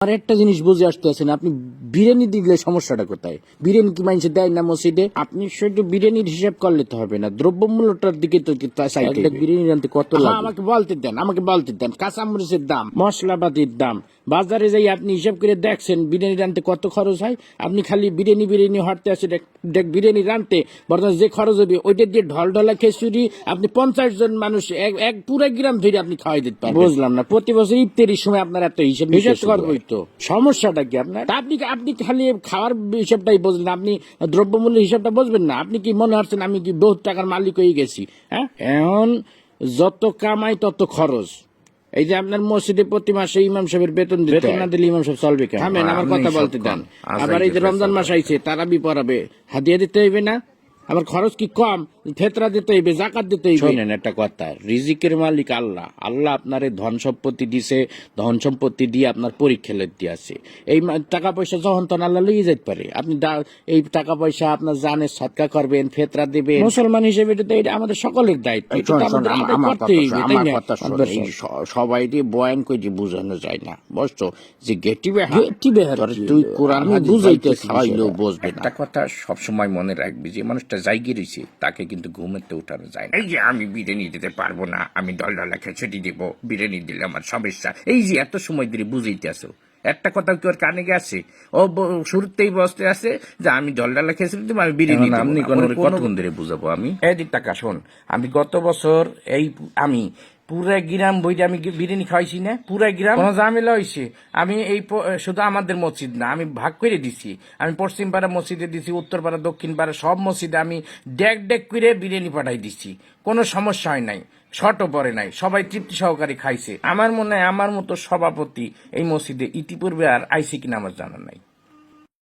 আর একটা জিনিস বুঝে আসতে আছেন, আপনি বিরিয়ানি দিলে সমস্যাটা কোথায়? বিরিয়ানি কি মানুষ দেয় না মসজিদে? আপনি শুধু বিরিয়ানির হিসাব করলে তো হবে না, দ্রব্যমূল্যটার দিকে তো চাইতে হবে। বিরিয়ানি রানতে কত লাগে? আমাকে বলতে দেন কাঁচামরিচের দাম, মশলাপাতির দাম, বাজারে যাই আপনি হিসাব করে দেখছেন বিরিয়ানি রানতে কত খরচ হয়। আপনি খালি বিরিয়ানি হাঁটতে আসে বিরিয়ানি রানতে বর্তমানে যে খরচ হবে ওইটা দিয়ে ঢলঢলা খিচুড়ি আপনি 50 জন মানুষ এক পুরো গ্রাম ধরে আপনি খাওয়াই দিতে পারবেন। বুঝলাম না, প্রতি বছর ইফতারির সময় আপনার এত হিসাব করবোই তো, সমস্যাটা কি আপনার? আপনি খালি খাওয়ার হিসাবটাই বুঝলেন, আপনি দ্রব্যমূল্যের হিসাবটা বুঝবেন না। আপনি কি মনে হচ্ছেন আমি কি বহুত টাকার মালিক হয়ে গেছি? হ্যাঁ, এখন যত কামাই তত খরচ। এই যে আপনার মসজিদে প্রতি মাসে ইমাম সাহেবের বেতন না দিলে ইমাম সাহেব চলবে কেন? থামেন, আমার কথা বলতে দেন। আবার এই যে রমজান মাস আইছে, তারাবি পড়াবে, হাদিয়া দিতে হইবে না? আমার খরচ কি কম? ফেতরা দিতে হইবে, জাকাত দিতে হইবে। শোনেন একটা কথা, রিজিকের মালিক আল্লাহ। আল্লাহ আপনার ধন সম্পত্তি দিছে, ধন সম্পত্তি দিয়ে আপনার পরীক্ষা লেতে আছে। এই টাকা পয়সা যখন তখন আল্লাহ লইয়ে যেতে পারে। আপনি এই টাকা পয়সা আপনার জানে সৎকা করবেন, ফেতরা দিবেন। মুসলমান হিসেবে এটা আমাদের সকলের দায়িত্ব। সবাই দিয়ে বয়ান করে বুঝানো যায় না, বুঝছো? যে গেটি বেহার তুই কোরআন বুঝাইতে খাওয়াইলেও বুঝবে না। একটা কথা সবসময় মনে রাখবি, যে মানুষটা জায়গা রয়েছে তাকে কিন্তু ঘুমেতে উঠানো যায় না। এই যে আমি বিরিয়ানি দিতে পারবো না, আমি ডলডলা খিচুড়ি দিব, বিরিয়ানি দিলে আমার সমস্যা, এই যে এত সময় ধরে বুঝাইতে আসো, একটা কথা কি ওর কানে গেছে? ও শুরুতেই বসতে আছে যে আমি ডলডলা খিচুড়ি দিব, আমি বিরিয়ানি দিব। আপনি কতক্ষণ ধরে বুঝাবো আমি? এদিক টাকা শোন, আমি গত বছর আমি পুরা গ্রাম বইটা আমি বিরিয়ানি খাওয়াইছি না, পুরা গ্রাম কোনো ঝামেলা হয়েছে। আমি শুধু আমাদের মসজিদ না, আমি ভাগ করে দিছি। আমি পশ্চিম পাড়া মসজিদে দিছি, উত্তর পাড়া, দক্ষিণ পাড়া সব মসজিদে আমি ডেক করে বিরিয়ানি পাঠাই দিছি। কোনো সমস্যা হয় নাই, শর্টও পড়ে নাই, সবাই তৃপ্তি সহকারে খাইছে। আমার মনে হয় আমার মতো সভাপতি এই মসজিদে ইতিপূর্বে আর আইসি কিনা আমার জানা নাই।